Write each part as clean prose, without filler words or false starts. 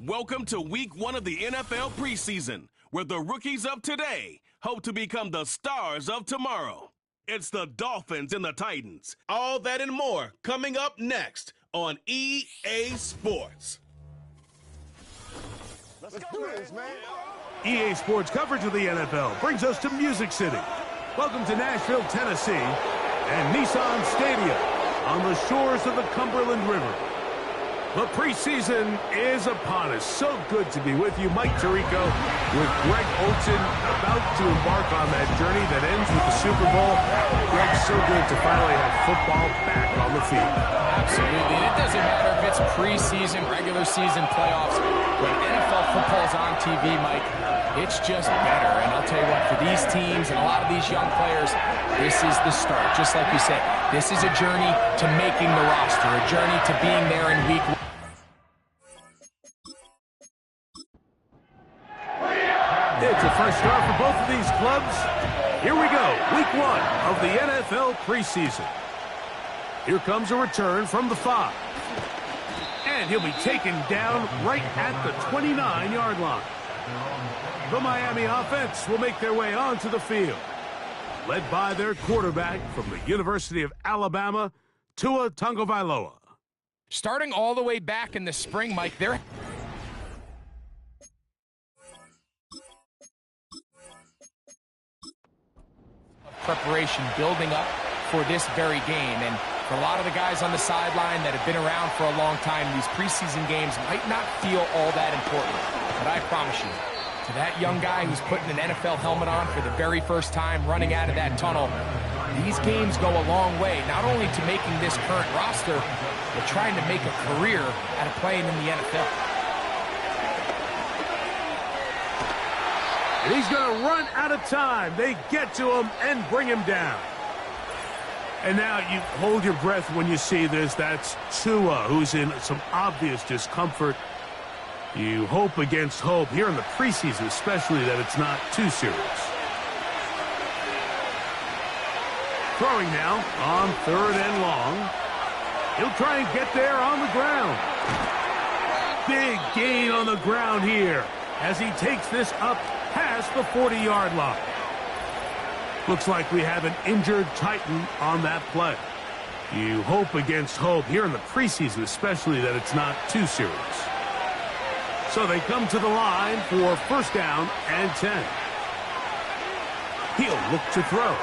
Welcome to week 1 of the NFL preseason, where the rookies of today hope to become the stars of tomorrow. It's the Dolphins and the Titans. All that and more coming up next on EA Sports. Let's do this, man. EA Sports coverage of the NFL brings us to Music City. Welcome to Nashville, Tennessee, and Nissan Stadium on the shores of the Cumberland River. The preseason is upon us. So good to be with you. Mike Tirico with Greg Olsen about to embark on that journey that ends with the Super Bowl. Greg, so good to finally have football back on the field. Absolutely. And it doesn't matter if it's preseason, regular season, playoffs. When NFL football is on TV, Mike, it's just better. And I'll tell you what, for these teams and a lot of these young players, this is the start. Just like you said, this is a journey to making the roster, a journey to being there in week 1. It's a fresh start for both of these clubs. Here we go, week 1 of the NFL preseason. Here comes a return from the 5. And he'll be taken down right at the 29-yard line. The Miami offense will make their way onto the field, led by their quarterback from the University of Alabama, Tua Tagovailoa. Starting all the way back in the spring, Mike, they're preparation building up for this very game. And for a lot of the guys on the sideline that have been around for a long time, these preseason games might not feel all that important. But I promise you, to that young guy who's putting an NFL helmet on for the very first time, running out of that tunnel, these games go a long way, not only to making this current roster, but trying to make a career out of playing in the NFL. And he's going to run out of time. They get to him and bring him down. And now you hold your breath when you see this. That's Tua, who's in some obvious discomfort. You hope against hope here in the preseason, especially, that it's not too serious. Throwing now on 3rd and long. He'll try and get there on the ground. Big gain on the ground here as he takes this up past the 40-yard line. Looks like we have an injured Titan on that play. You hope against hope here in the preseason, especially, that it's not too serious. So they come to the line for 1st down and 10. He'll look to throw.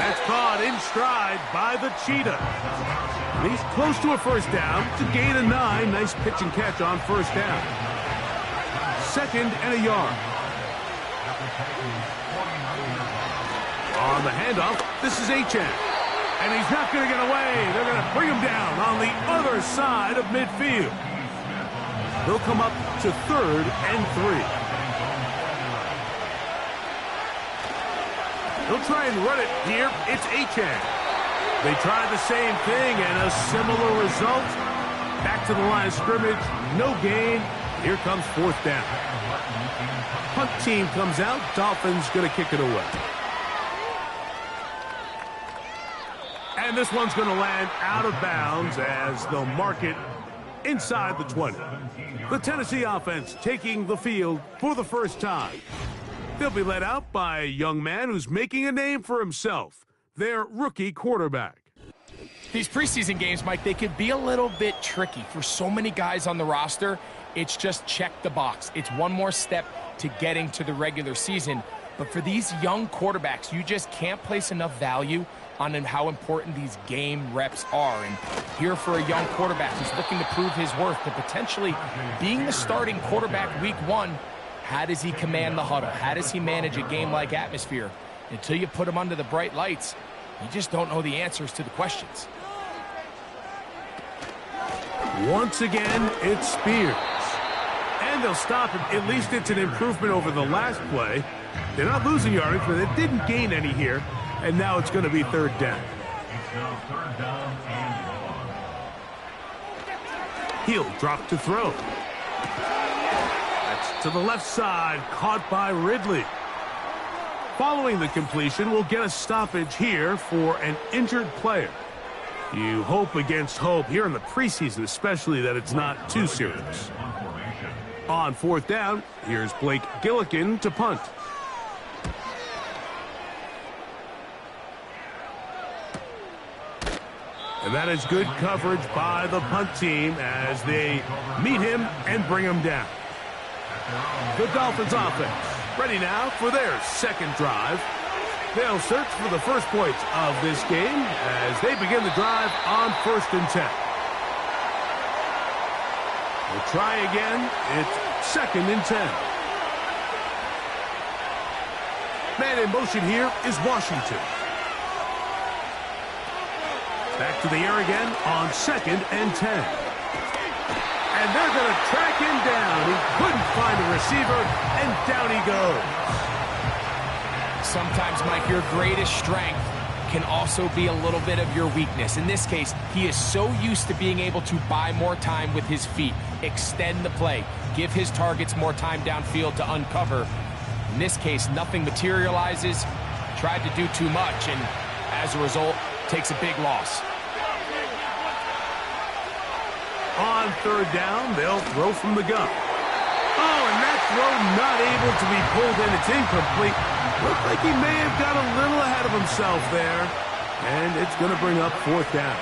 That's caught in stride by the Cheetah. And he's close to a 1st down to gain a 9. Nice pitch and catch on 1st down. 2nd and a yard. On the handoff, this is Achane. And he's not going to get away. They're going to bring him down on the other side of midfield. He'll come up to 3rd and 3. He'll try and run it here. It's Achane. They tried the same thing and a similar result. Back to the line of scrimmage. No gain. Here comes 4th down. Punt team comes out. Dolphins going to kick it away. And this one's going to land out of bounds as they'll mark it inside the 20. The Tennessee offense taking the field for the first time. They'll be led out by a young man who's making a name for himself, their rookie quarterback. These preseason games, Mike, they could be a little bit tricky. For so many guys on the roster, it's just check the box. It's one more step to getting to the regular season. But for these young quarterbacks, you just can't place enough value on how important these game reps are. And here for a young quarterback who's looking to prove his worth to potentially being the starting quarterback week 1, how does he command the huddle? How does he manage a game-like atmosphere? Until you put him under the bright lights, you just don't know the answers to the questions. Once again, it's Spears. And they'll stop him. At least it's an improvement over the last play. They're not losing yardage, but they didn't gain any here. And now it's going to be 3rd down. He'll drop to throw. That's to the left side, caught by Ridley. Following the completion, we'll get a stoppage here for an injured player. You hope against hope here in the preseason, especially, that it's not too serious. On fourth down, here's Blake Gillikin to punt. And that is good coverage by the punt team as they meet him and bring him down. The Dolphins offense ready now for their second drive. They'll search for the first points of this game as they begin the drive on 1st and 10. We'll try again. It's 2nd and 10. Man in motion here is Washington. Back to the air again on 2nd and 10. And they're going to track him down. He couldn't find a receiver, and down he goes. Sometimes, Mike, your greatest strength can also be a little bit of your weakness. In this case, he is so used to being able to buy more time with his feet, extend the play, give his targets more time downfield to uncover. In this case, nothing materializes, tried to do too much, and as a result, takes a big loss. On 3rd down, they'll throw from the gun. Oh, and that throw not able to be pulled in. It's incomplete. Looked like he may have got a little ahead of himself there. And it's going to bring up 4th down.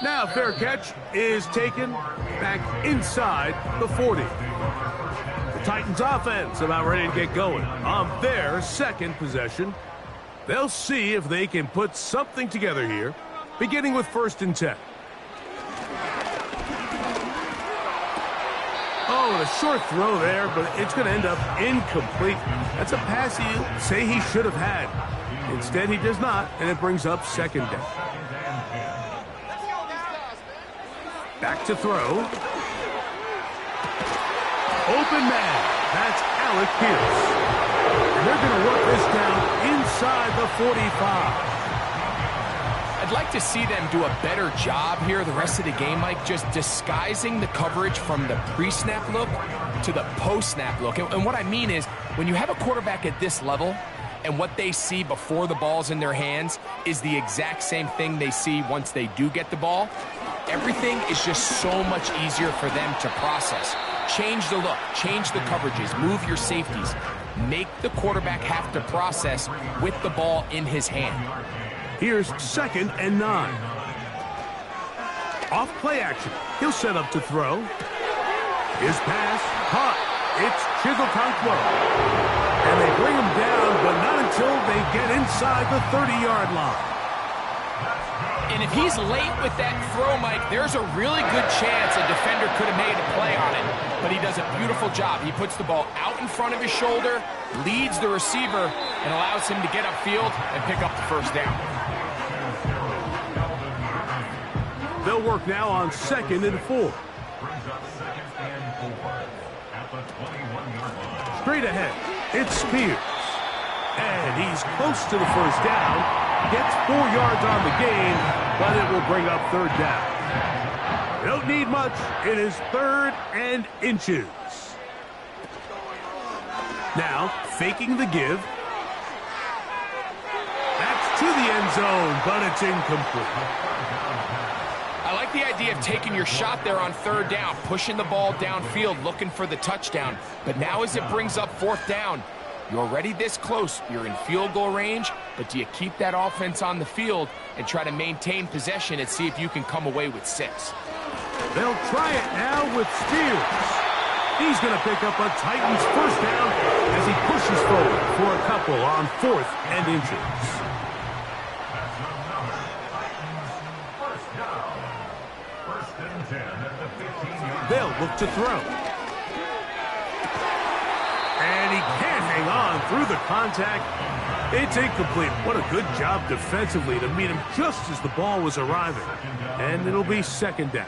Now, fair catch is taken back inside the 40. The Titans offense about ready to get going on their second possession. They'll see if they can put something together here, beginning with 1st and 10. Oh, a short throw there, but it's going to end up incomplete. That's a pass you say he should have had. Instead, he does not, and it brings up 2nd down. Back to throw. Open man. That's Alec Pierce. And they're going to work this down inside the 45. I'd like to see them do a better job here the rest of the game, Mike, just disguising the coverage from the pre-snap look to the post-snap look. And what I mean is, when you have a quarterback at this level and what they see before the ball's in their hands is the exact same thing they see once they do get the ball, everything is just so much easier for them to process. Change the look, change the coverages, move your safeties. Make the quarterback have to process with the ball in his hand. Here's 2nd and 9. Off play action. He'll set up to throw. His pass caught. It's Chigokonkwo. And they bring him down, but not until they get inside the 30-yard line. And if he's late with that throw, Mike, there's a really good chance a defender could have made a play on it. But he does a beautiful job. He puts the ball out in front of his shoulder, leads the receiver, and allows him to get upfield and pick up the 1st down. They'll work now on 2nd and 4. Straight ahead, it's Spears. And he's close to the 1st down. Gets 4 yards on the gain, but it will bring up 3rd down. They don't need much. It is 3rd and inches. Now, faking the give. That's to the end zone, but it's incomplete. I like the idea of taking your shot there on 3rd down, pushing the ball downfield, looking for the touchdown. But now as it brings up 4th down, you're already this close. You're in field goal range, but do you keep that offense on the field and try to maintain possession and see if you can come away with 6? They'll try it now with Spears. He's going to pick up a Titans 1st down as he pushes forward for a couple on 4th and inches. They'll look to throw. And he can't hang on through the contact. It's incomplete. What a good job defensively to meet him just as the ball was arriving. And it'll be 2nd down.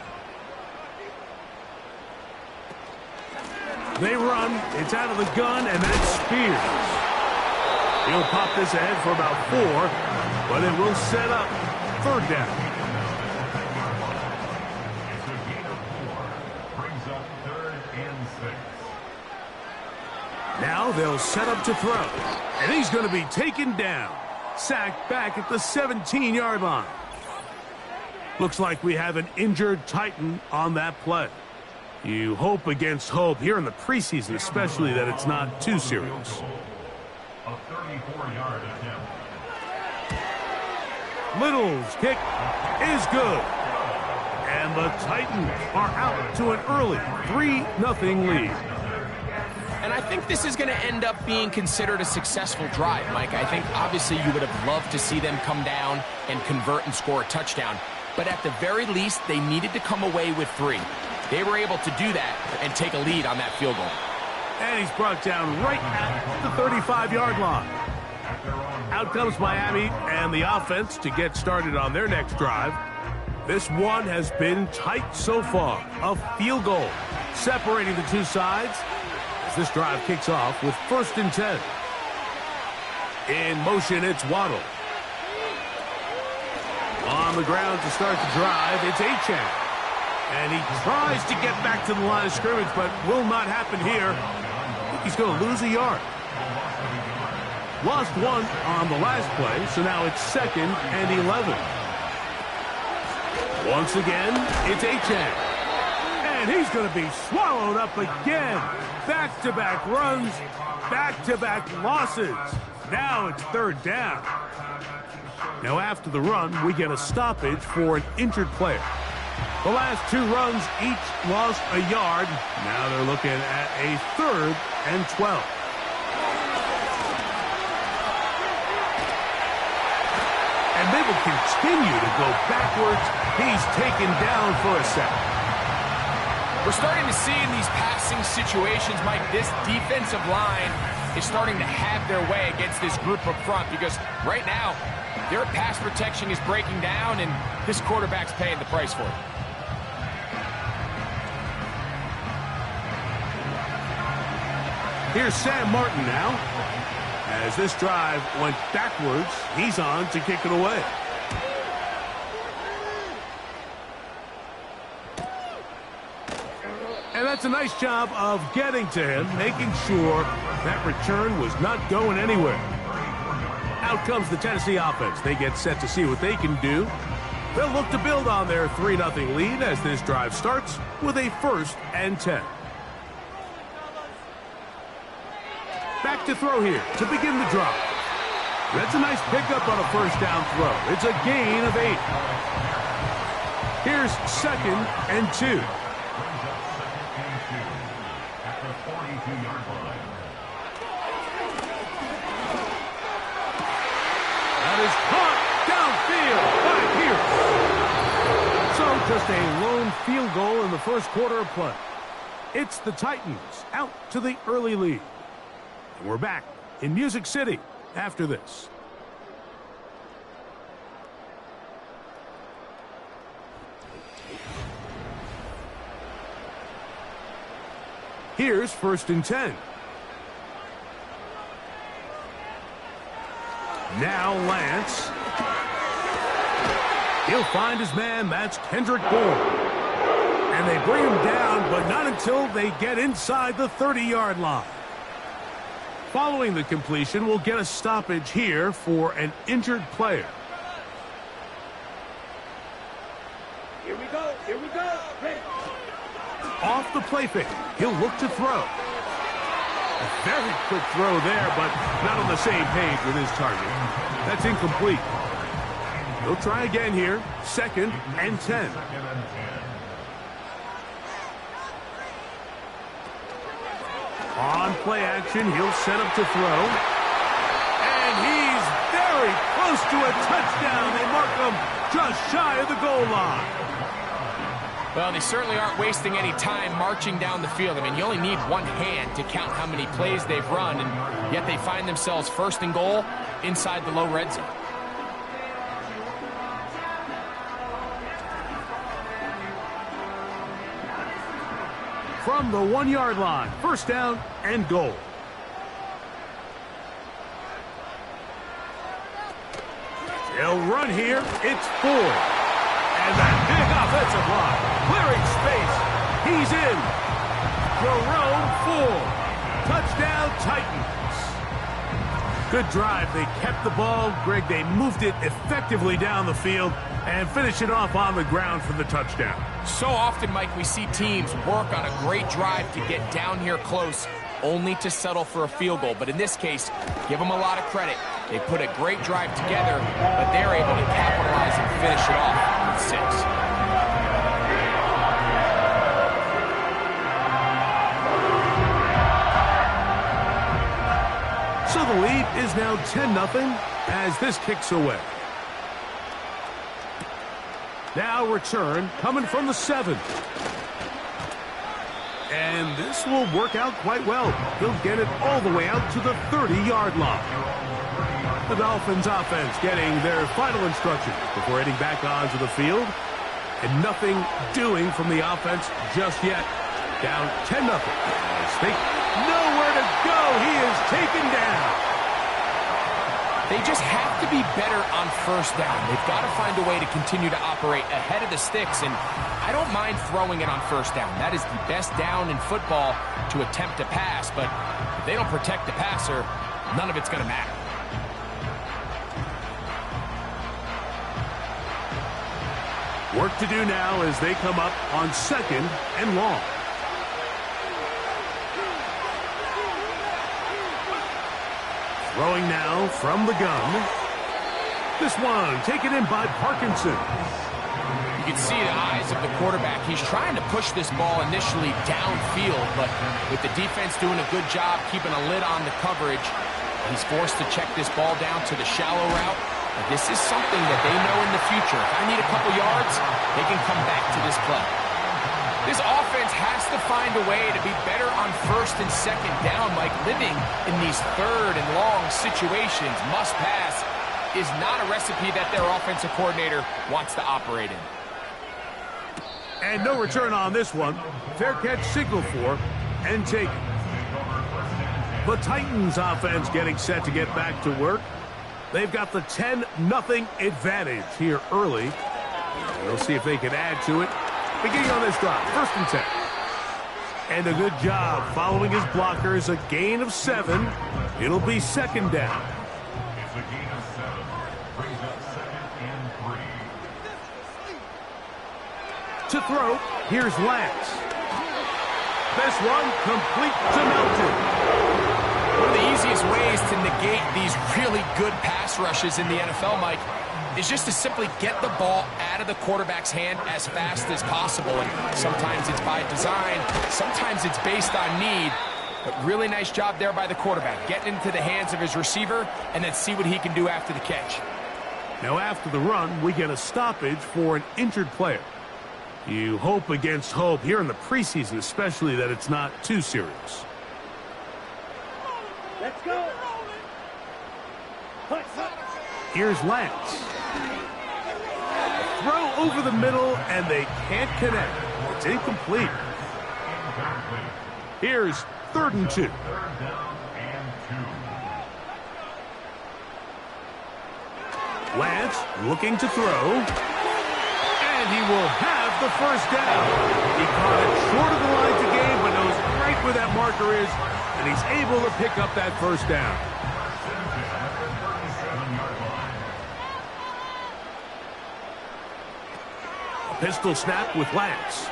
They run. It's out of the gun, and that's Spears. He'll pop this ahead for about 4, but it will set up 3rd down. Now they'll set up to throw. And he's going to be taken down. Sacked back at the 17-yard line. Looks like we have an injured Titan on that play. You hope against hope here in the preseason, especially, that it's not too serious. A 34-yard attempt. Little's kick is good. And the Titans are out to an early 3-0 lead. And I think this is going to end up being considered a successful drive, Mike. I think obviously you would have loved to see them come down and convert and score a touchdown. But at the very least, they needed to come away with 3. They were able to do that and take a lead on that field goal. And he's brought down right at the 35-yard line. Out comes Miami and the offense to get started on their next drive. This one has been tight so far. A field goal separating the two sides as this drive kicks off with 1st and 10. In motion, it's Waddle. On the ground to start the drive, it's Achane. And he tries to get back to the line of scrimmage, but will not happen here. He's going to lose a yard. Lost 1 on the last play, so now it's 2nd and 11. Once again, it's Achane. And he's going to be swallowed up again. Back-to-back runs, back-to-back losses. Now it's 3rd down. Now after the run, we get a stoppage for an injured player. The last 2 runs each lost a yard. Now they're looking at a 3rd and 12. And they will continue to go backwards. He's taken down for a sack. We're starting to see in these passing situations, Mike, this defensive line is starting to have their way against this group up front, because right now their pass protection is breaking down and this quarterback's paying the price for it. Here's Sam Martin now. As this drive went backwards, he's on to kick it away. And that's a nice job of getting to him, making sure that return was not going anywhere. Out comes the Tennessee offense. They get set to see what they can do. They'll look to build on their 3-0 lead as this drive starts with a 1st and 10. Back to throw here to begin the drive. That's a nice pickup on a 1st down throw. It's a gain of 8. Here's 2nd and 2. That is caught downfield by Pierce. So just a lone field goal in the 1st quarter of play. It's the Titans out to the early lead. And we're back in Music City after this. Here's 1st and 10. Now Lance. He'll find his man. That's Kendrick Bourne. And they bring him down, but not until they get inside the 30-yard line. Following the completion, we'll get a stoppage here for an injured player. Here we go. Here we go. Ready. Off the play fake, he'll look to throw. A very quick throw there, but not on the same page with his target. That's incomplete. He'll try again here. 2nd and 10. On play action, he'll set up to throw. And he's very close to a touchdown. They mark him just shy of the goal line. Well, they certainly aren't wasting any time marching down the field. I mean, you only need one hand to count how many plays they've run, and yet they find themselves 1st and goal inside the low red zone. From the 1-yard line, 1st down and goal. They'll run here. It's Ford. And that big offensive line clearing space. He's in. Jerome Ford. Touchdown Titans. Good drive. They kept the ball. Greg, they moved it effectively down the field and finish it off on the ground for the touchdown. So often, Mike, we see teams work on a great drive to get down here close, only to settle for a field goal. But in this case, give them a lot of credit. They put a great drive together, but they're able to capitalize and finish it off with 6. So the lead is now 10-0 as this kicks away. Now return coming from the 7. And this will work out quite well. He'll get it all the way out to the 30-yard line. The Dolphins offense getting their final instructions before heading back onto the field. And nothing doing from the offense just yet. Down 10-0. They nowhere to go. He is taken down. They just have to be better on first down. They've got to find a way to continue to operate ahead of the sticks, and I don't mind throwing it on first down. That is the best down in football to attempt to pass, but if they don't protect the passer, none of it's going to matter. Work to do now as they come up on 2nd and long. Throwing now from the gun. This one taken in by Parkinson. You can see the eyes of the quarterback. He's trying to push this ball initially downfield, but with the defense doing a good job keeping a lid on the coverage, he's forced to check this ball down to the shallow route. But this is something that they know in the future. If I need a couple yards, they can come back to this play. This offense has to find a way to be better on first and second down, Mike. Living in these third and long situations, must pass, is not a recipe that their offensive coordinator wants to operate in. And no return on this one. Fair catch signal for and taken. The Titans offense getting set to get back to work. They've got the 10-0 advantage here early. We'll see if they can add to it. Beginning on this drive, 1st and 10. And a good job following his blockers, a gain of 7. It'll be 2nd down. It's a gain of 7. Brings up 2nd and 3. To throw, here's Lance. This one complete to Melton. One of the easiest ways to negate these really good pass rushes in the NFL, Mike, is just to simply get the ball out of the quarterback's hand as fast as possible. And sometimes it's by design, sometimes it's based on need. But really nice job there by the quarterback, getting into the hands of his receiver and then see what he can do after the catch. Now after the run, we get a stoppage for an injured player. You hope against hope here in the preseason, especially that it's not too serious. Let's go. Here's Lance. Throw over the middle, and they can't connect. It's incomplete. Here's 3rd and 2. Lance looking to throw. And he will have the 1st down. He caught it short of the line to gain, but knows right where that marker is, and he's able to pick up that 1st down. Pistol snap with Lance.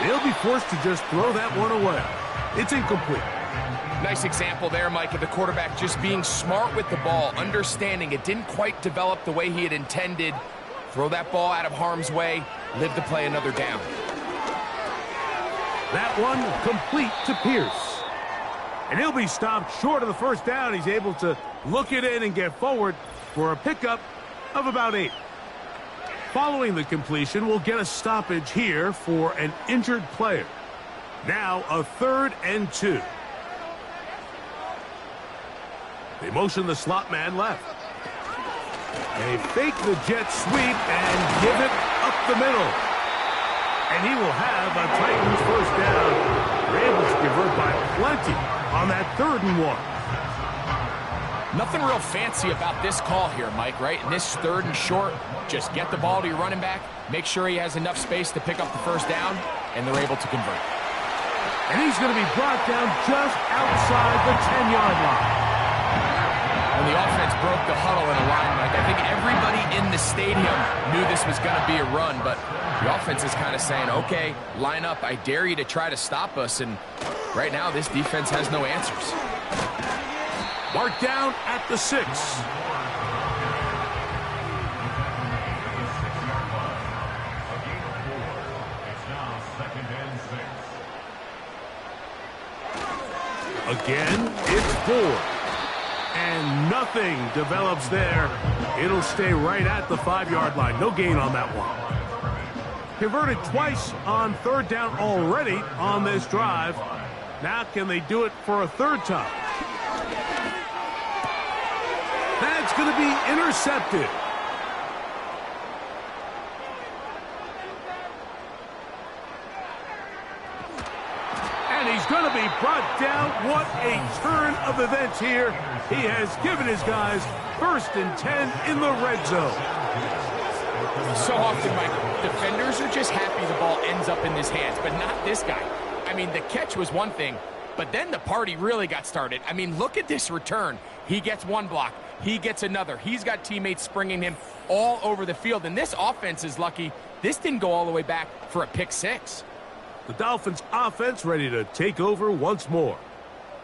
He'll be forced to just throw that one away. It's incomplete. Nice example there, Mike, of the quarterback just being smart with the ball, understanding it didn't quite develop the way he had intended. Throw that ball out of harm's way, live to play another down. That one complete to Pierce. And he'll be stopped short of the 1st down. He's able to look it in and get forward for a pickup of about 8. Following the completion, we'll get a stoppage here for an injured player. Now a 3rd and 2. They motion the slot man left. They fake the jet sweep and give it up the middle. And he will have a Titans 1st down. They're able to convert by plenty on that 3rd and 1. Nothing real fancy about this call here, Mike, right? In this 3rd and short, just get the ball to your running back, make sure he has enough space to pick up the 1st down, and they're able to convert. And he's going to be brought down just outside the 10-yard line. When the offense broke the huddle in a line, Mike, I think everybody in the stadium knew this was going to be a run, but the offense is kind of saying, okay, line up, I dare you to try to stop us, and right now this defense has no answers. Marked down at the 6. Again, it's 4. And nothing develops there. It'll stay right at the 5-yard line. No gain on that one. Converted twice on 3rd down already on this drive. Now can they do it for a 3rd time? That's going to be intercepted. And he's going to be brought down. What a turn of events here. He has given his guys 1st and 10 in the red zone. So often, Mike, defenders are just happy the ball ends up in his hands, but not this guy. I mean, the catch was one thing, but then the party really got started. I mean, look at this return. He gets one block. He gets another. He's got teammates springing him all over the field, and this offense is lucky this didn't go all the way back for a pick 6. The Dolphins offense ready to take over once more.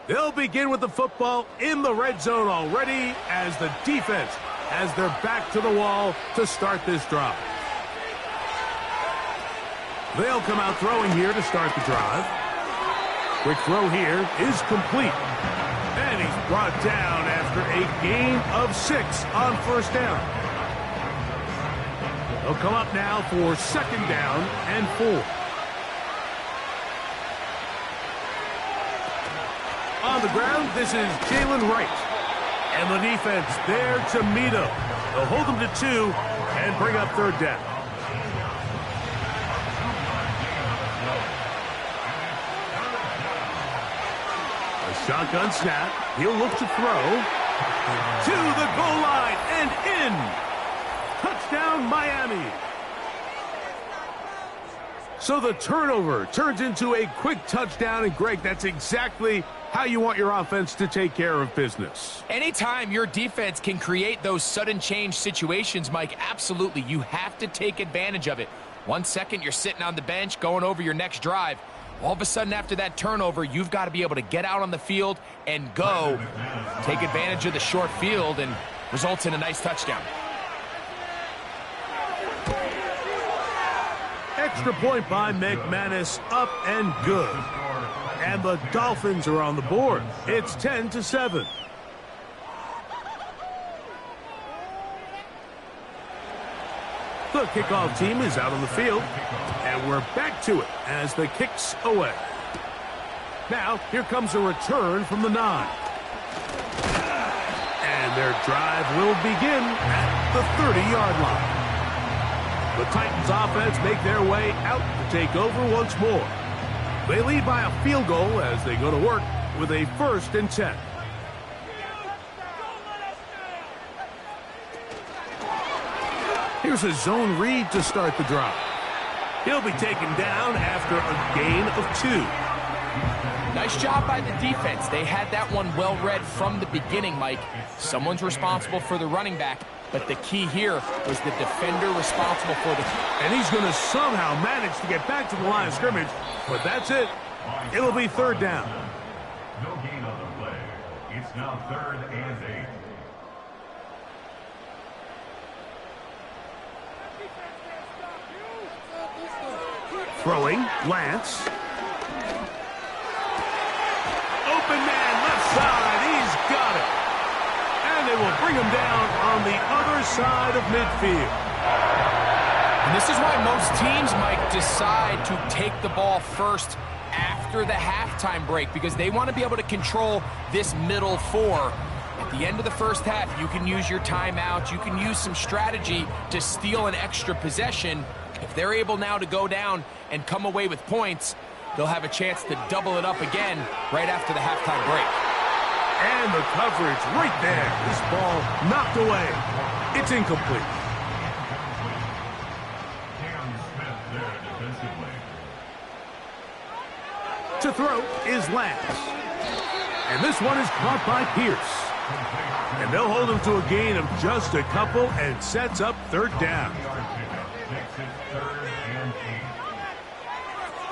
They'll begin with the football in the red zone already as the defense has their back to the wall to start this drive. They'll come out throwing here to start the drive. Quick throw here is complete. And he's brought down after a gain of 6 on 1st down. They'll come up now for 2nd down and 4. On the ground, this is Jalen Wright. And the defense there to meet him. They'll hold him to 2 and bring up 3rd down. A shotgun snap. He'll look to throw. To the goal line and in. Touchdown, Miami. So the turnover turns into a quick touchdown, and Greg, that's exactly how you want your offense to take care of business. Anytime your defense can create those sudden change situations, Mike, absolutely, you have to take advantage of it. 1 second, you're sitting on the bench going over your next drive. All of a sudden, after that turnover, you've got to be able to get out on the field and go. Take advantage of the short field and results in a nice touchdown. Extra point by McManus, up and good. And the Dolphins are on the board. It's 10-7. The kickoff team is out on the field. And we're back to it as the kick's away. Now, here comes a return from the 9. And their drive will begin at the 30-yard line. The Titans offense make their way out to take over once more. They lead by a field goal as they go to work with a 1st and 10. Here's a zone read to start the drive. He'll be taken down after a gain of 2. Nice job by the defense. They had that one well read from the beginning, Mike. Someone's responsible for the running back, but the key here was the defender responsible for the... And he's going to somehow manage to get back to the line of scrimmage, but that's it. It'll be 3rd down. No gain on the play. It's now 3rd and 8. Throwing, Lance. Open man, left side, he's got it. And they will bring him down on the other side of midfield. And this is why most teams might decide to take the ball first after the halftime break, because they want to be able to control this middle 4. At the end of the first half, you can use your timeout, you can use some strategy to steal an extra possession. If they're able now to go down and come away with points, they'll have a chance to double it up again right after the halftime break. And the coverage right there. This ball knocked away. It's incomplete. To Lance. And this one is caught by Pierce. And they'll hold him to a gain of just a couple and sets up third down.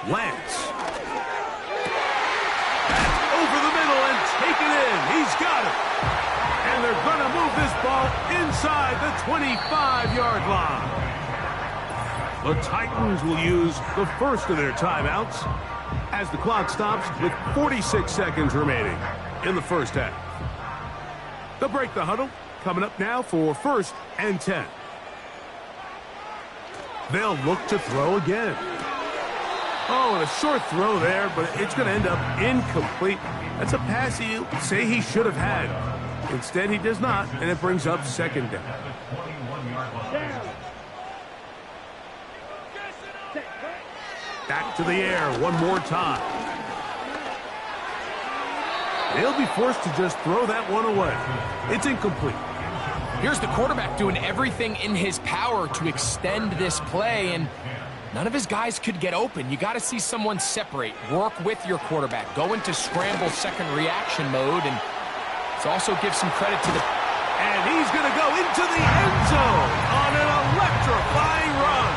Lance. Over the middle and take it in. He's got it. And they're going to move this ball inside the 25-yard line. The Titans will use the first of their timeouts as the clock stops with 46 seconds remaining in the first half. They'll break the huddle. Coming up now for 1st and 10. They'll look to throw again. Oh, and a short throw there, but it's going to end up incomplete. That's a pass you say he should have had. Instead, he does not, and it brings up second down. Back to the air one more time. They'll be forced to just throw that one away. It's incomplete. Here's the quarterback doing everything in his power to extend this play, and none of his guys could get open. You got to see someone separate, work with your quarterback, go into scramble second reaction mode, and let's also give some credit to the... And he's going to go into the end zone on an electrifying run.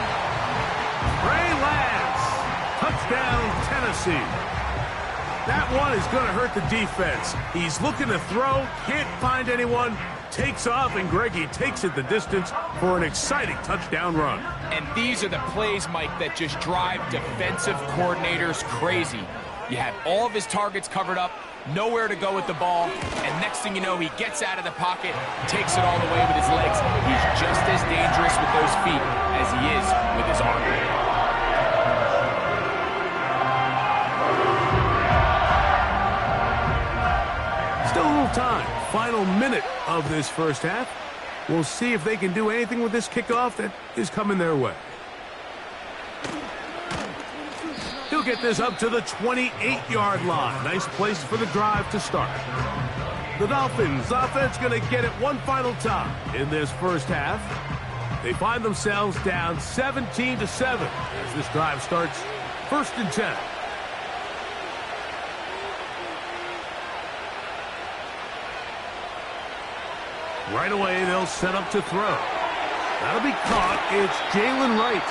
Trey Lance, touchdown Tennessee. That one is going to hurt the defense. He's looking to throw, can't find anyone, takes off, and Greggy takes it the distance for an exciting touchdown run. And these are the plays, Mike, that just drive defensive coordinators crazy. You have all of his targets covered up, nowhere to go with the ball, and next thing you know, he gets out of the pocket, takes it all the way with his legs. He's just as dangerous with those feet as he is with his arm. Still a little time. Final minute of this first half. We'll see if they can do anything with this kickoff that is coming their way. He'll get this up to the 28-yard line. Nice place for the drive to start. The Dolphins offense going to get it one final time in this first half. They find themselves down 17-7 as this drive starts 1st and 10. Right away, they'll set up to throw. That'll be caught. It's Jalen Wright.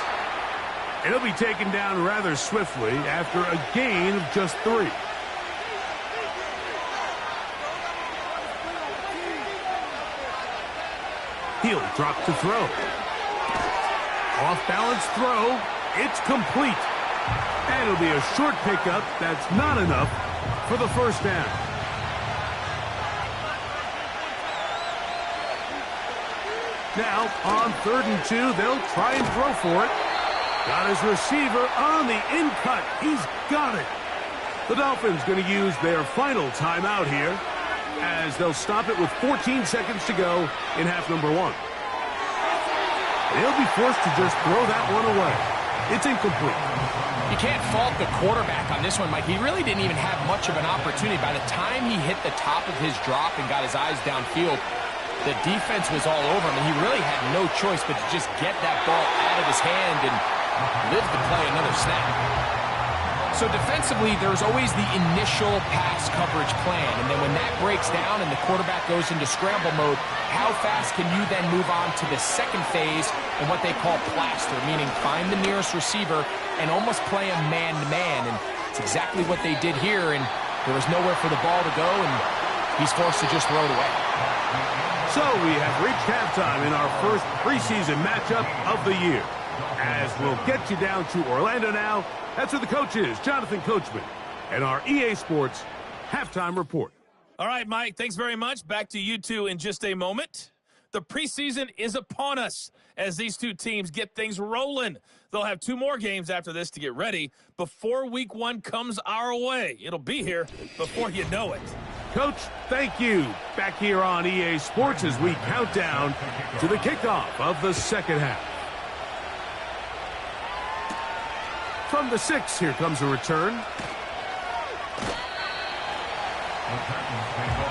And he'll be taken down rather swiftly after a gain of just 3. He'll drop to throw. Off-balance throw. It's complete. And it'll be a short pickup. That's not enough for the first down. Now, on 3rd and 2, they'll try and throw for it. Got his receiver on the in-cut. He's got it. The Dolphins going to use their final timeout here as they'll stop it with 14 seconds to go in half number 1. They'll be forced to just throw that one away. It's incomplete. You can't fault the quarterback on this one, Mike. He really didn't even have much of an opportunity. By the time he hit the top of his drop and got his eyes downfield, the defense was all over him, and he really had no choice but to just get that ball out of his hand and live to play another snap. So defensively, there's always the initial pass coverage plan, and then when that breaks down and the quarterback goes into scramble mode, how fast can you then move on to the second phase and what they call plaster, meaning find the nearest receiver and almost play him man-to-man, and it's exactly what they did here, and there was nowhere for the ball to go, and he's forced to just throw it away. So we have reached halftime in our first preseason matchup of the year. As we'll get you down to Orlando now, that's where the coach is, Jonathan Coachman, and our EA Sports halftime report. All right, Mike, thanks very much. Back to you two in just a moment. The preseason is upon us as these two teams get things rolling. They'll have 2 more games after this to get ready before week 1 comes our way. It'll be here before you know it. Coach, thank you. Back here on EA Sports as we count down to the kickoff of the second half. From the 6, here comes a return.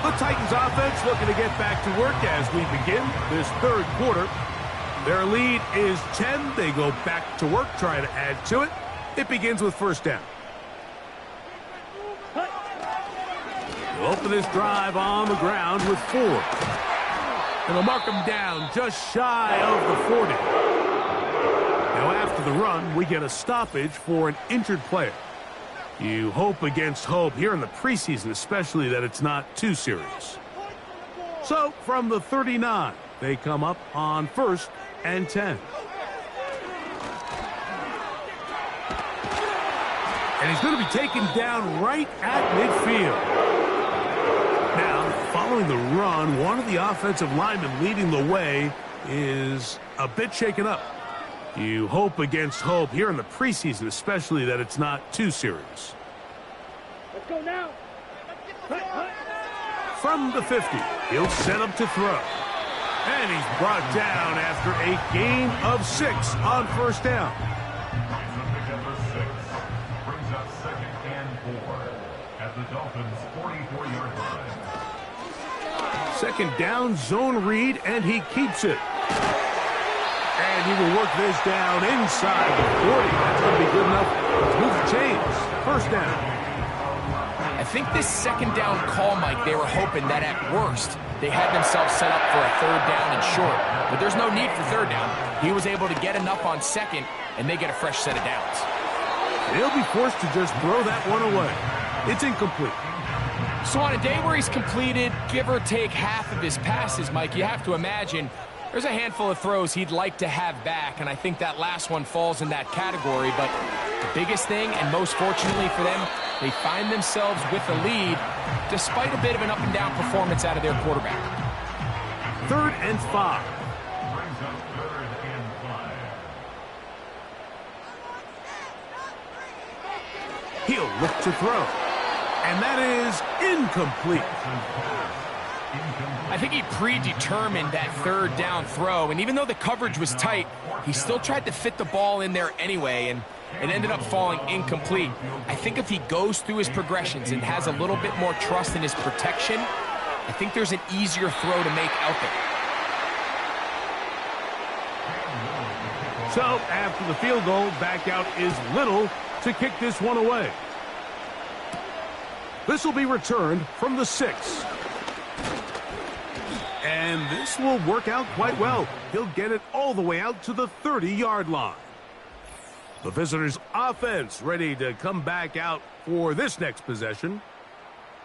The Titans offense looking to get back to work as we begin this 3rd quarter. Their lead is 10. They go back to work, try to add to it. It begins with 1st down. He'll open this drive on the ground with 4. And they'll mark him down just shy of the 40. Now after the run, we get a stoppage for an injured player. You hope against hope here in the preseason, especially that it's not too serious. So from the 39, they come up on 1st and 10. And he's going to be taken down right at midfield. Now, following the run, one of the offensive linemen leading the way is a bit shaken up. You hope against hope here in the preseason, especially that it's not too serious. Let's go now. From the 50, he'll set up to throw. And he's brought down after a gain of 6 on 1st down. Number 6 brings up 2nd and 4 at the Dolphins' 44-yard line. 2nd down, zone read, and he keeps it. And he will work this down inside the 40. That's going to be good enough to move the chains. 1st down. I think this 2nd down call, Mike, they were hoping that at worst they had themselves set up for a 3rd down and short. But there's no need for 3rd down. He was able to get enough on 2nd, and they get a fresh set of downs. They'll be forced to just throw that one away. It's incomplete. So on a day where he's completed, give or take half of his passes, Mike, you have to imagine there's a handful of throws he'd like to have back, and I think that last one falls in that category. But the biggest thing, and most fortunately for them, they find themselves with a lead despite a bit of an up-and-down performance out of their quarterback. 3rd and 5. Brings up 3rd and 5. He'll look to throw. And that is incomplete. I think he predetermined that 3rd down throw, and even though the coverage was tight, he still tried to fit the ball in there anyway, and it ended up falling incomplete. I think if he goes through his progressions and has a little bit more trust in his protection, I think there's an easier throw to make out there. So after the field goal, back out is Little to kick this one away. This will be returned from the 6. And this will work out quite well. He'll get it all the way out to the 30-yard line. The visitors' offense ready to come back out for this next possession.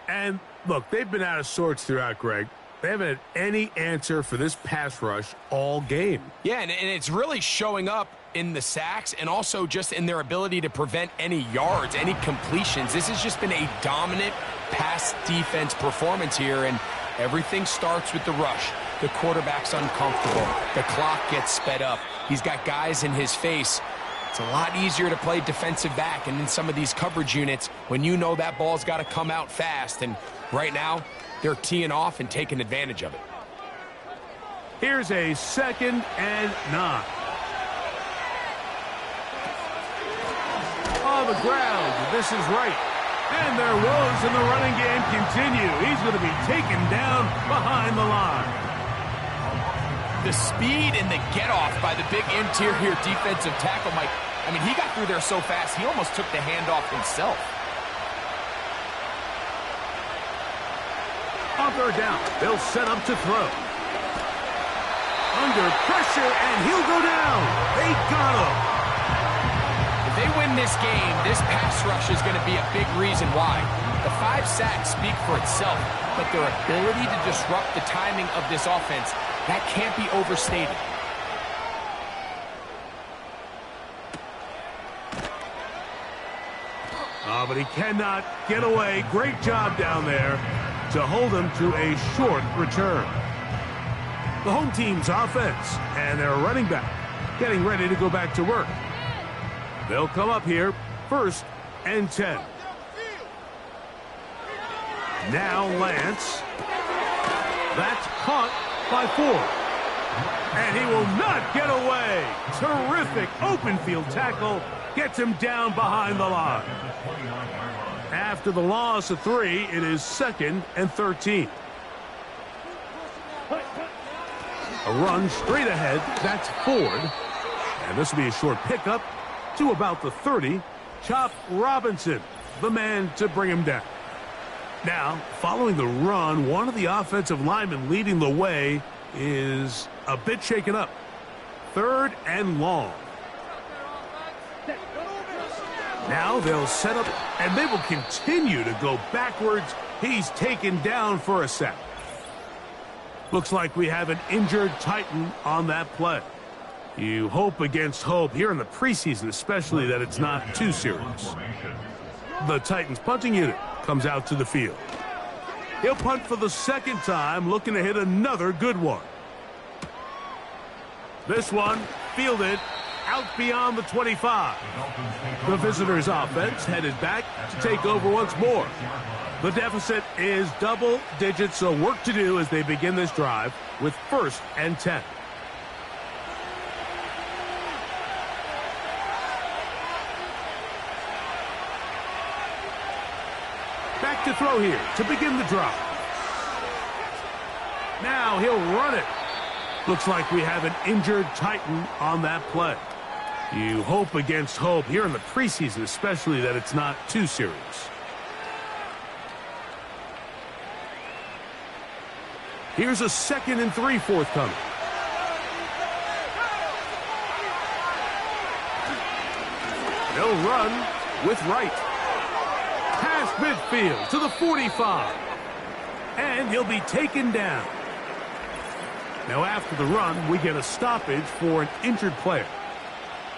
And look, they've been out of sorts throughout, Greg. They haven't had any answer for this pass rush all game. Yeah, and it's really showing up in the sacks and also just in their ability to prevent any yards, any completions. This has just been a dominant pass defense performance here, and everything starts with the rush. The quarterback's uncomfortable. The clock gets sped up. He's got guys in his face. It's a lot easier to play defensive back and in some of these coverage units when you know that ball's got to come out fast. And right now, they're teeing off and taking advantage of it. Here's a 2nd and 9. On the ground, this is right. And their woes in the running game continue. He's going to be taken down behind the line. The speed and the get-off by the big interior defensive tackle, Mike. I mean, he got through there so fast, he almost took the handoff himself. On 3rd down, they'll set up to throw. Under pressure, and he'll go down. They got him. If they win this game, this pass rush is going to be a big reason why. The 5 sacks speak for itself, but their ability to disrupt the timing of this offense, that can't be overstated. Oh, but he cannot get away. Great job down there to hold him to a short return. The home team's offense and their running back getting ready to go back to work. They'll come up here 1st and 10. Now Lance. That's caught by 4. And he will not get away. Terrific open field tackle. Gets him down behind the line. After the loss of 3, it is 2nd and 13. A run straight ahead. That's Ford. And this will be a short pickup to about the 30. Chop Robinson, the man to bring him down. Now, following the run, one of the offensive linemen leading the way is a bit shaken up. 3rd and long. Now they'll set up, and they will continue to go backwards. He's taken down for a sack. Looks like we have an injured Titan on that play. You hope against hope here in the preseason, especially that it's not too serious. The Titans punting unit comes out to the field. He'll punt for the 2nd time, looking to hit another good one. This one fielded out beyond the 25. The visitors' offense headed back to take over once more. The deficit is double digits, so work to do as they begin this drive with 1st and 10. Back to throw here to begin the drive. Now he'll run it. Looks like we have an injured Titan on that play. You hope against hope here in the preseason, especially that it's not too serious. Here's a 2nd and 3 forthcoming. They'll run with right. Past midfield to the 45. And he'll be taken down. Now after the run, we get a stoppage for an injured player.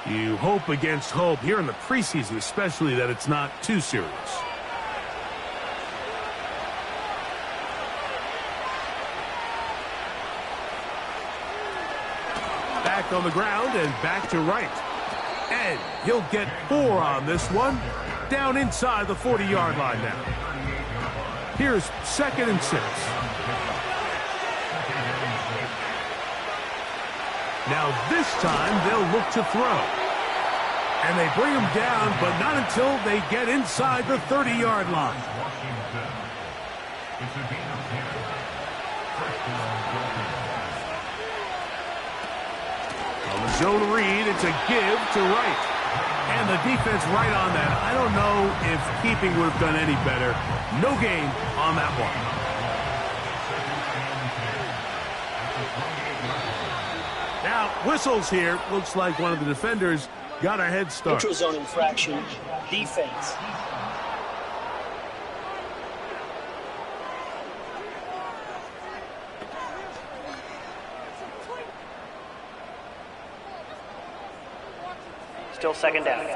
You hope against hope here in the preseason, especially that it's not too serious. Back on the ground and back to right. And he'll get 4 on this one. Down inside the 40-yard line now. Here's 2nd and 6. Now this time they'll look to throw. And they bring him down, but not until they get inside the 30-yard line. On the zone read, it's a give to right. And the defense right on that. I don't know if keeping would have done any better. No gain on that one. Now, whistles here. Looks like one of the defenders got a head start. Neutral zone infraction, defense. Still 2nd down.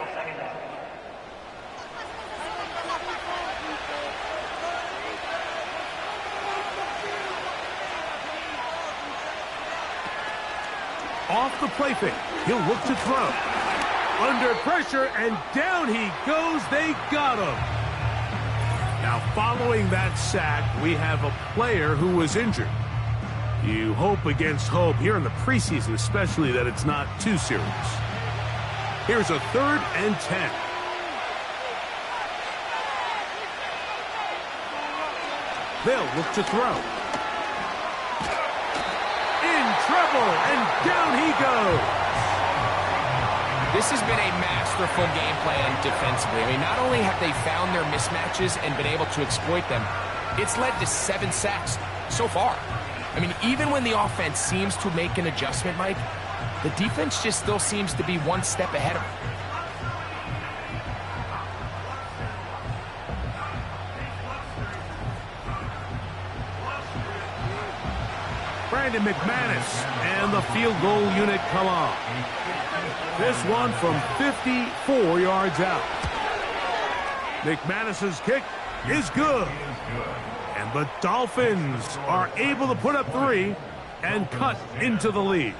Off the play fake. He'll look to throw. Under pressure, and down he goes. They got him. Now, following that sack, we have a player who was injured. You hope against hope here in the preseason, especially that it's not too serious. Here's a 3rd and 10. They'll look to throw. In trouble, and down he goes. This has been a masterful game plan defensively. I mean, not only have they found their mismatches and been able to exploit them, it's led to 7 sacks so far. I mean, even when the offense seems to make an adjustment, Mike, the defense just still seems to be one step ahead of them. Brandon McManus and the field goal unit come on. This one from 54 yards out. McManus's kick is good. And the Dolphins are able to put up 3 and cut into the lead.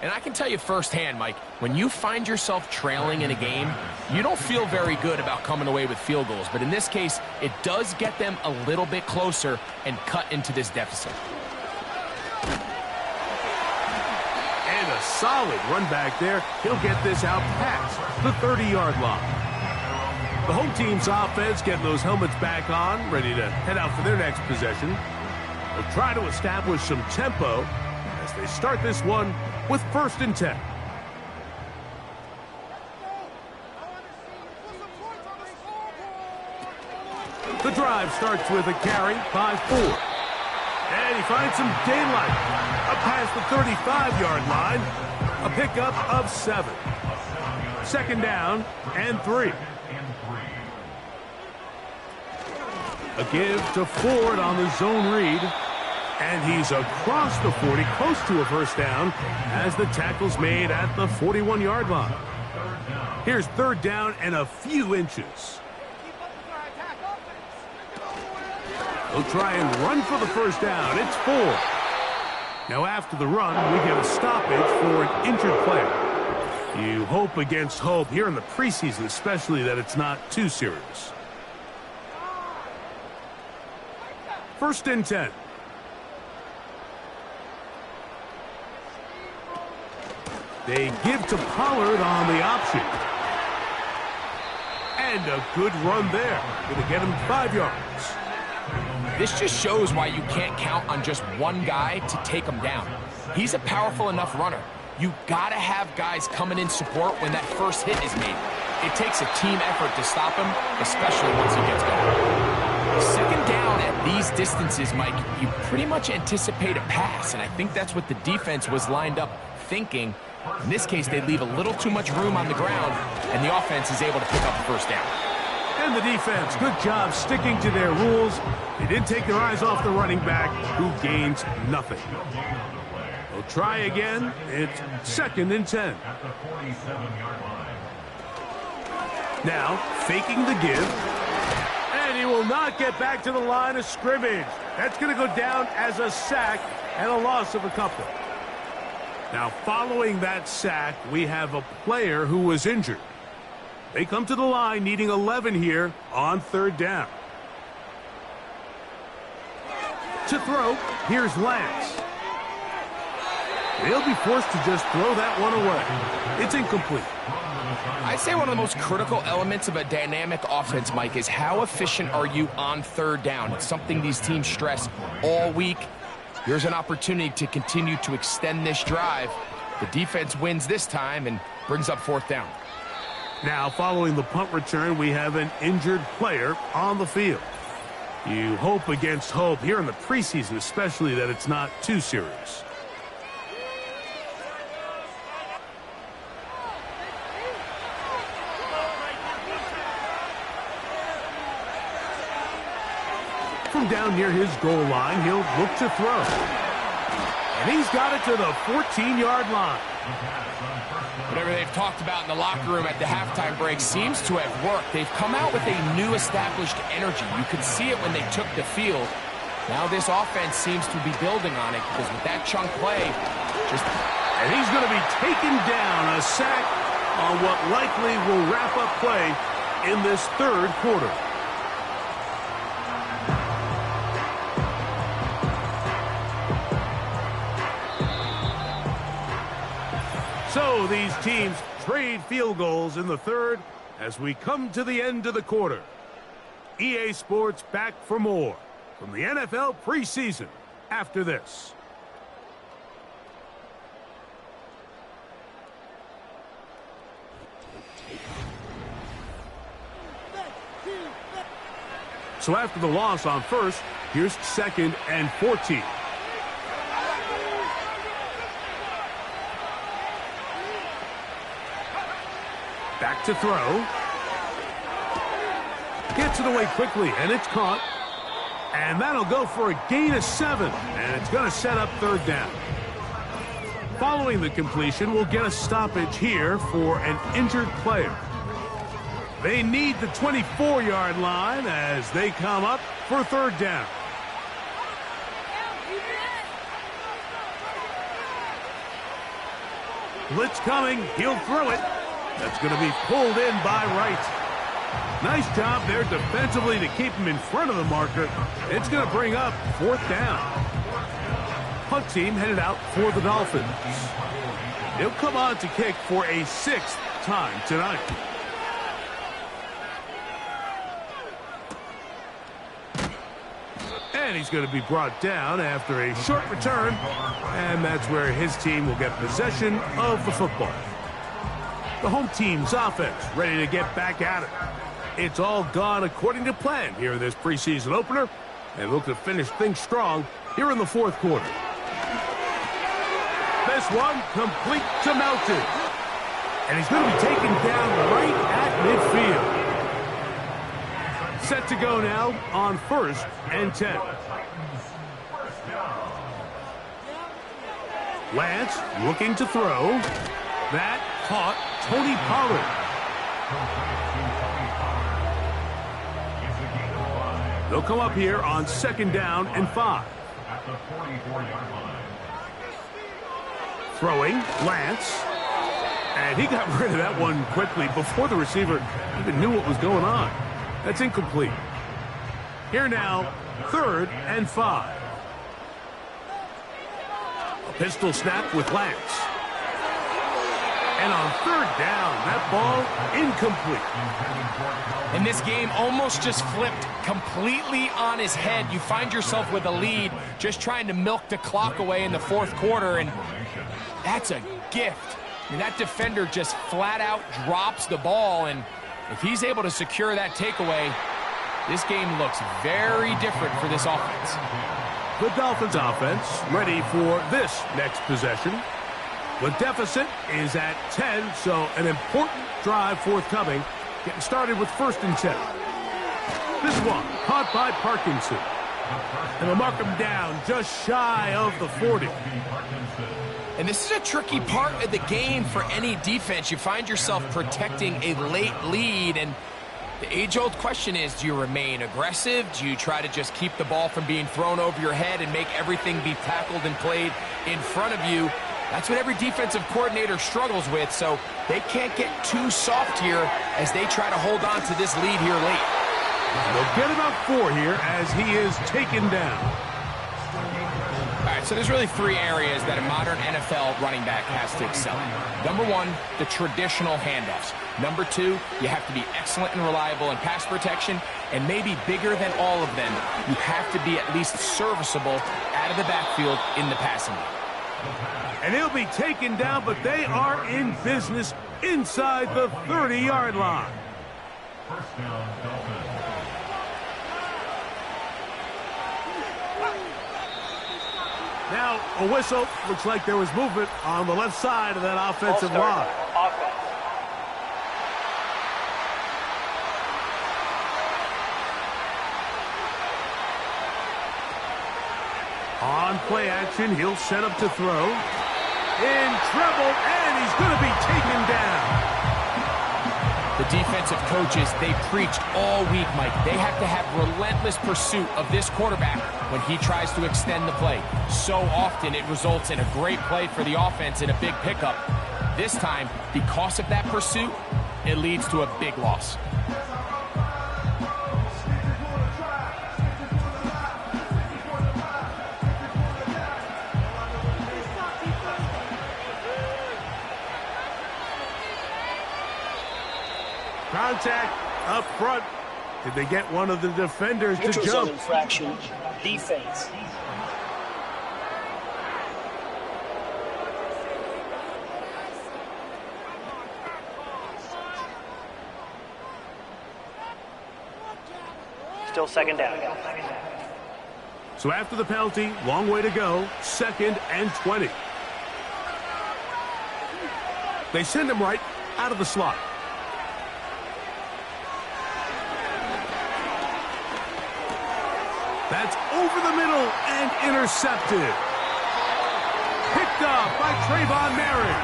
And I can tell you firsthand, Mike, when you find yourself trailing in a game, you don't feel very good about coming away with field goals. But in this case, it does get them a little bit closer and cut into this deficit. And a solid run back there. He'll get this out past the 30-yard line. The home team's offense getting those helmets back on, ready to head out for their next possession. They'll try to establish some tempo as they start this one with 1st and 10. The drive starts with a carry by 4. And he finds some daylight. Up past the 35-yard line. A pickup of 7. Second down and 3. A give to Ford on the zone read. And he's across the 40, close to a first down, as the tackle's made at the 41-yard line. Here's third down and a few inches. He'll try and run for the first down. It's 4. Now after the run, we get a stoppage for an injured player. You hope against hope here in the preseason, especially, that it's not too serious. First and 10. They give to Pollard on the option. And a good run there. Going to get him 5 yards. This just shows why you can't count on just one guy to take him down. He's a powerful enough runner. You got to have guys coming in support when that first hit is made. It takes a team effort to stop him, especially once he gets going. Second down at these distances, Mike, you pretty much anticipate a pass, and I think that's what the defense was lined up thinking. In this case, they leave a little too much room on the ground, and the offense is able to pick up the first down. And the defense, good job sticking to their rules. They didn't take their eyes off the running back, who gains nothing. They'll try again. It's second and 10. Now, faking the give. And he will not get back to the line of scrimmage. That's going to go down as a sack and a loss of a couple. Now, following that sack, we have a player who was injured. They come to the line needing 11 here on third down. To throw, here's Lance. They'll be forced to just throw that one away. It's incomplete. I'd say one of the most critical elements of a dynamic offense, Mike, is how efficient are you on third down. It's something these teams stress all week. Here's an opportunity to continue to extend this drive. The defense wins this time and brings up fourth down. Now, following the punt return, we have an injured player on the field. You hope against hope here in the preseason, especially, that it's not too serious. From down near his goal line, he'll look to throw. And he's got it to the 14-yard line. Whatever they've talked about in the locker room at the halftime break seems to have worked. They've come out with a new established energy. You could see it when they took the field. Now this offense seems to be building on it, because with that chunk play, and he's going to be taken down, a sack on what likely will wrap up play in this third quarter. So these teams trade field goals in the third as we come to the end of the quarter. EA Sports back for more from the NFL preseason after this. So after the loss on first, here's second and 14. Back to throw. Gets it away quickly, and it's caught. And that'll go for a gain of 7, and it's going to set up third down. Following the completion, we'll get a stoppage here for an injured player. They need the 24-yard line as they come up for third down. Blitz coming. He'll throw it. That's going to be pulled in by Wright. Nice job there defensively to keep him in front of the marker. It's going to bring up fourth down. Punt team headed out for the Dolphins. He'll come on to kick for a 6th time tonight. And he's going to be brought down after a short return. And that's where his team will get possession of the football. The home team's offense ready to get back at it. it's all gone according to plan here in this preseason opener. And look to finish things strong here in the fourth quarter. This one complete to Melton. And he's going to be taken down right at midfield. Set to go now on 1st and 10. Lance looking to throw. That caught Tony Pollard. They'll come up here on 2nd down and 5. At the 44-yard line. Throwing, Lance. And he got rid of that one quickly before the receiver even knew what was going on. That's incomplete. Here now, 3rd and 5. A pistol snap with Lance. And on 3rd down, that ball incomplete. And this game almost just flipped completely on his head. You find yourself with a lead, just trying to milk the clock away in the 4th quarter, and that's a gift. I mean, that defender just flat out drops the ball, and if he's able to secure that takeaway, this game looks very different for this offense. The Dolphins offense ready for this next possession. The deficit is at 10, so an important drive forthcoming. Getting started with 1st and 10. This one caught by Parkinson. And they'll mark him down just shy of the 40. And this is a tricky part of the game for any defense. You find yourself protecting a late lead, and the age-old question is, do you remain aggressive? Do you try to just keep the ball from being thrown over your head and make everything be tackled and played in front of you? That's what every defensive coordinator struggles with, so they can't get too soft here as they try to hold on to this lead here late. They'll get about 4 here as he is taken down. All right, so there's really 3 areas that a modern NFL running back has to excel in. Number 1, the traditional handoffs. Number 2, you have to be excellent and reliable in pass protection, and maybe bigger than all of them, you have to be at least serviceable out of the backfield in the passing game. And he'll be taken down, but they are in business inside the 30-yard line. First down, Dolphins. Now, a whistle. Looks like there was movement on the left side of that offensive line. On play action, he'll set up to throw. In trouble, and he's going to be taken down. The defensive coaches, they preached all week, Mike. They have to have relentless pursuit of this quarterback when he tries to extend the play. So often it results in a great play for the offense and a big pickup. This time, because of that pursuit, it leads to a big loss. Contact up front. Did they get one of the defenders to Neutral jump? zone infraction, defense. Still 2nd down. So after the penalty, long way to go. 2nd and 20. They send him right out of the slot. That's over the middle and intercepted. Picked up by Trayvon Merritt.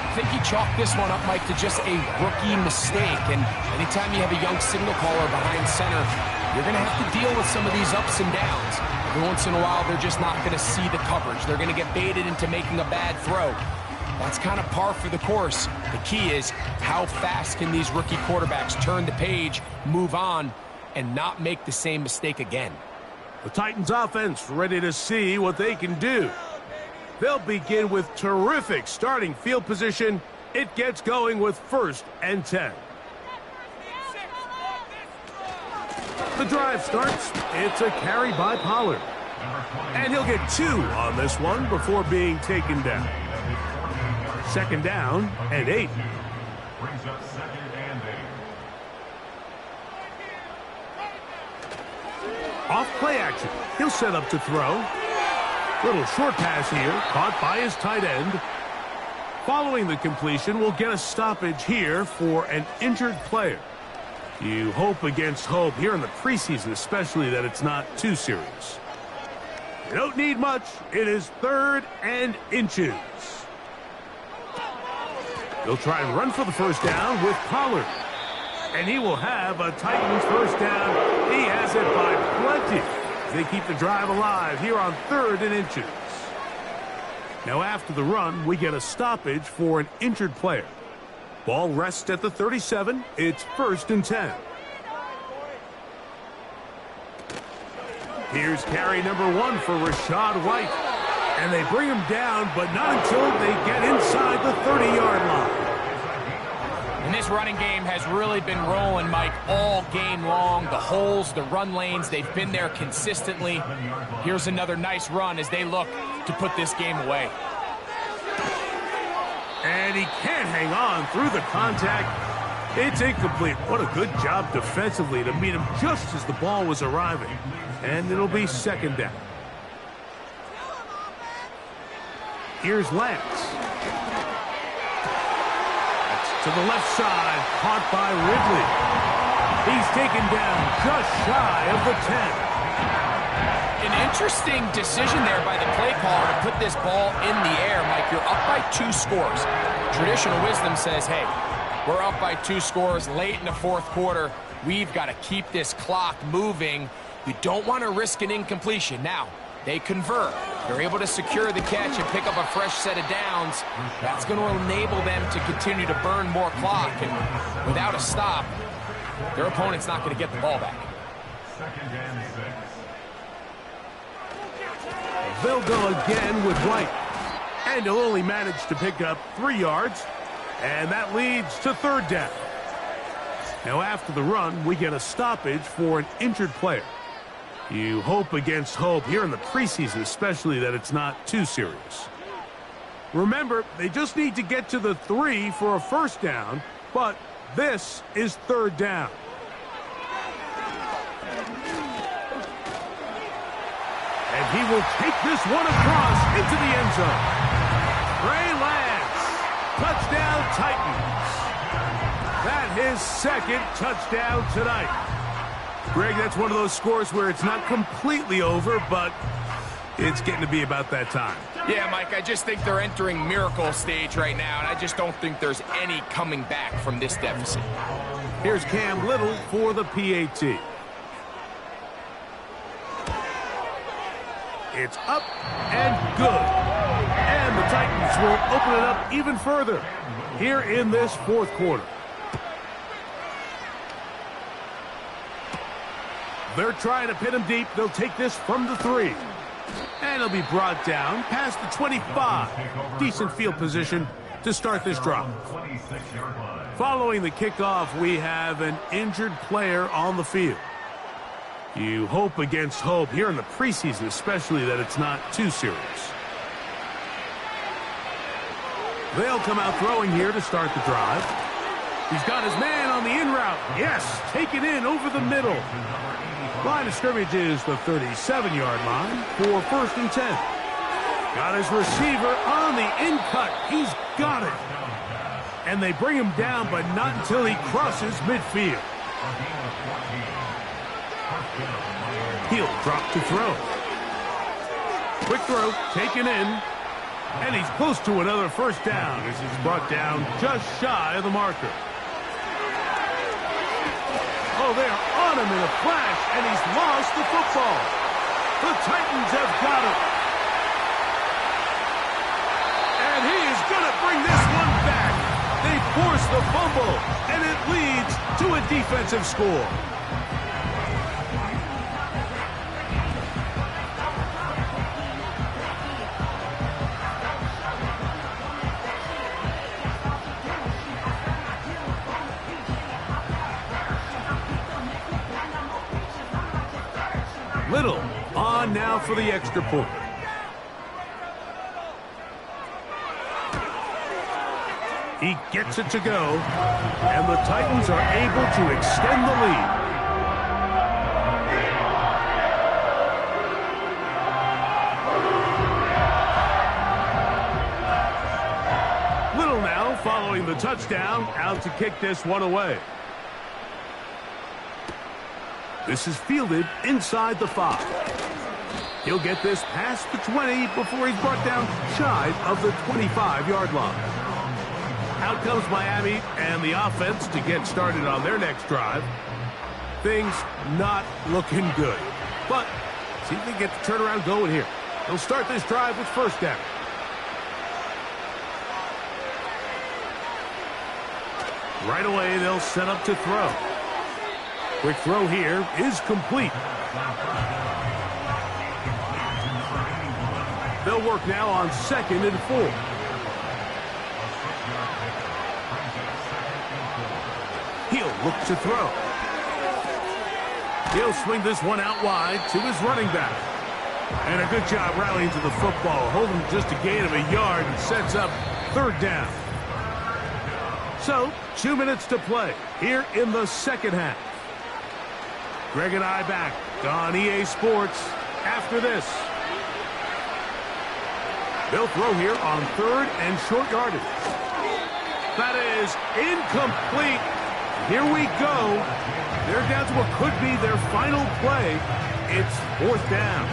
I think he chalked this one up, Mike, to just a rookie mistake. And anytime you have a young signal caller behind center, you're going to have to deal with some of these ups and downs. Every once in a while, they're just not going to see the coverage. They're going to get baited into making a bad throw. That's kind of par for the course. The key is, how fast can these rookie quarterbacks turn the page, move on, and not make the same mistake again? The Titans offense ready to see what they can do. They'll begin with terrific starting field position. It gets going with 1st and 10. The drive starts. It's a carry by Pollard. And he'll get 2 on this one before being taken down. 2nd down and 8. Brings up 2nd and 8. Off play action. He'll set up to throw. Little short pass here, caught by his tight end. Following the completion, we'll get a stoppage here for an injured player. You hope against hope here in the preseason, especially, that it's not too serious. You don't need much. It is 3rd and inches. They'll try and run for the first down with Pollard. And he will have a Titans first down. He has it by plenty. They keep the drive alive here on 3rd and inches. Now after the run, we get a stoppage for an injured player. Ball rests at the 37. It's 1st and 10. Here's carry number 1 for Rachaad White. And they bring him down, but not until they get inside the 30-yard line. And this running game has really been rolling, Mike, all game long. The holes, the run lanes, they've been there consistently. Here's another nice run as they look to put this game away. And he can't hang on through the contact. It's incomplete. What a good job defensively to meet him just as the ball was arriving. And it'll be 2nd down. Here's Lance. To the left side, caught by Ridley. He's taken down just shy of the 10. An interesting decision there by the play caller to put this ball in the air. Mike, you're up by 2 scores. Traditional wisdom says, hey, we're up by 2 scores late in the 4th quarter. We've got to keep this clock moving. You don't want to risk an incompletion. Now, they convert. They're able to secure the catch and pick up a fresh set of downs. That's going to enable them to continue to burn more clock. And without a stop, their opponent's not going to get the ball back. 2nd and 6. They'll go again with White. And he'll only manage to pick up 3 yards. And that leads to 3rd down. Now after the run, we get a stoppage for an injured player. You hope against hope here in the preseason, especially, that it's not too serious. Remember, they just need to get to the 3 for a first down, but this is 3rd down. And he will take this one across into the end zone. Trey Lance, touchdown Titans. That his 2nd touchdown tonight. Greg, that's one of those scores where it's not completely over, but it's getting to be about that time. Yeah, Mike, I just think they're entering miracle stage right now, and I just don't think there's any coming back from this deficit. Here's Cam Little for the PAT. It's up and good. And the Titans will open it up even further here in this 4th quarter. They're trying to pin him deep. They'll take this from the 3. And he'll be brought down past the 25. Decent field position to start this drive. Following the kickoff, we have an injured player on the field. You hope against hope here in the preseason, especially, that it's not too serious. They'll come out throwing here to start the drive. He's got his man on the in route. Yes, taken in over the middle. Line of scrimmage is the 37-yard line for 1st and 10. Got his receiver on the in cut. He's got it. And they bring him down, but not until he crosses midfield. He'll drop to throw. Quick throw, taken in. And he's close to another first down as he's brought down just shy of the marker. Oh, they're on him in a flash, and he's lost the football. The Titans have got it. And he is going to bring this one back. They force the fumble, and it leads to a defensive score. Little on now for the extra point. He gets it to go, and the Titans are able to extend the lead. the touchdown, out to kick this one away. This is fielded inside the 5. He'll get this past the 20 before he's brought down shy of the 25-yard line. Out comes Miami and the offense to get started on their next drive. Things not looking good. But see if they get the turnaround going here. They'll start this drive with first down. Right away, they'll set up to throw. Quick throw here is complete. They'll work now on 2nd and 4. He'll look to throw. He'll swing this one out wide to his running back. And a good job rallying to the football, holding just a gain of a yard and sets up 3rd down. So, 2 minutes to play here in the second half. Greg and I back on EA Sports after this. They'll throw here on 3rd and short yardage. That is incomplete. Here we go. They're down to what could be their final play. It's 4th down.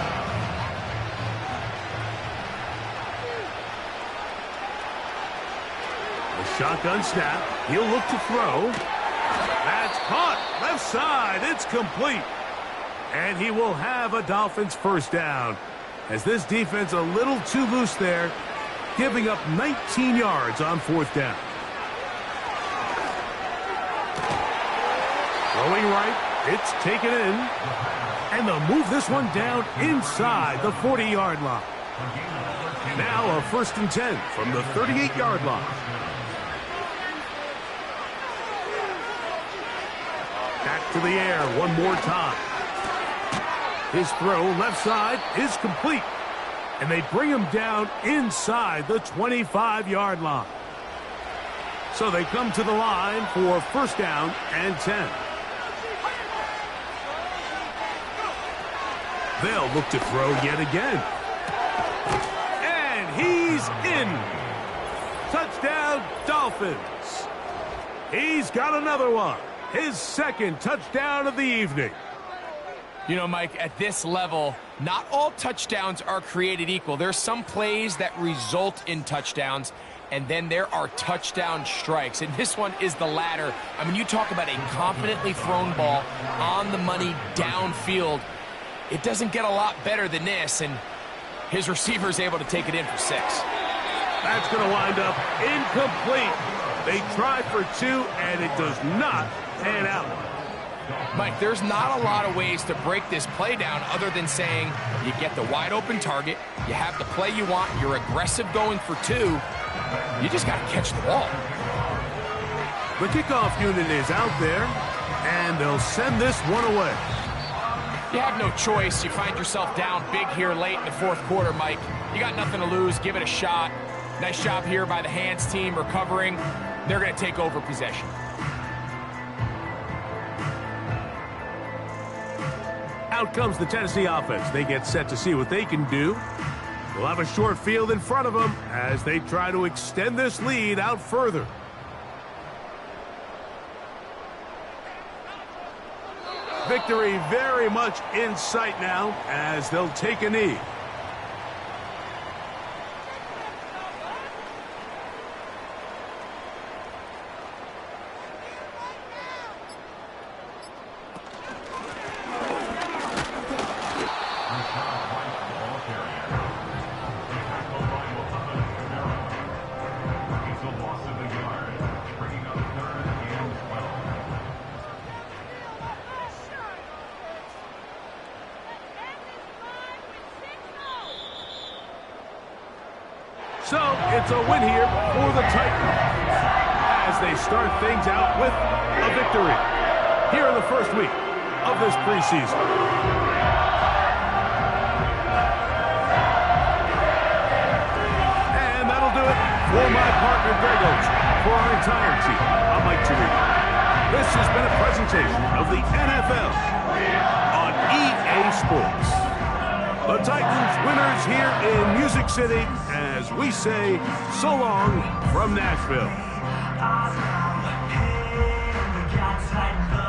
A shotgun snap. He'll look to throw. That's caught. Left side. It's complete. And he will have a Dolphins first down. As this defense a little too loose there, giving up 19 yards on 4th down. Throwing right, it's taken in. And they'll move this one down inside the 40-yard line. Now a 1st and 10 from the 38-yard line. Back to the air one more time. His throw left side is complete. And they bring him down inside the 25-yard line. So they come to the line for 1st down and 10. They'll look to throw yet again. And he's in. Touchdown, Dolphins. He's got another one. His 2nd touchdown of the evening. You know, Mike, at this level, not all touchdowns are created equal. There's some plays that result in touchdowns, and then there are touchdown strikes. And this one is the latter. I mean, you talk about a confidently thrown ball on the money downfield. It doesn't get a lot better than this, and his receiver's able to take it in for 6. That's going to wind up incomplete. They tried for 2, and it does not pan out. Mike, there's not a lot of ways to break this play down other than saying you get the wide open target, you have the play you want, you're aggressive going for 2, you just got to catch the ball. The kickoff unit is out there, and they'll send this one away. You have no choice. You find yourself down big here late in the 4th quarter, Mike. You got nothing to lose. Give it a shot. Nice job here by the hands team recovering. They're going to take over possession. Out comes the Tennessee offense. They get set to see what they can do. They'll have a short field in front of them as they try to extend this lead out further. Victory very much in sight now as they'll take a knee. So it's a win here for the Titans as they start things out with a victory here in the first week of this preseason. And that'll do it for my partner Greg Oates. For our entire team, I'm Mike Tirico. This has been a presentation of the NFL on EA Sports. The Titans winners here in Music City as we say so long from Nashville. I know, hey, we got tight, but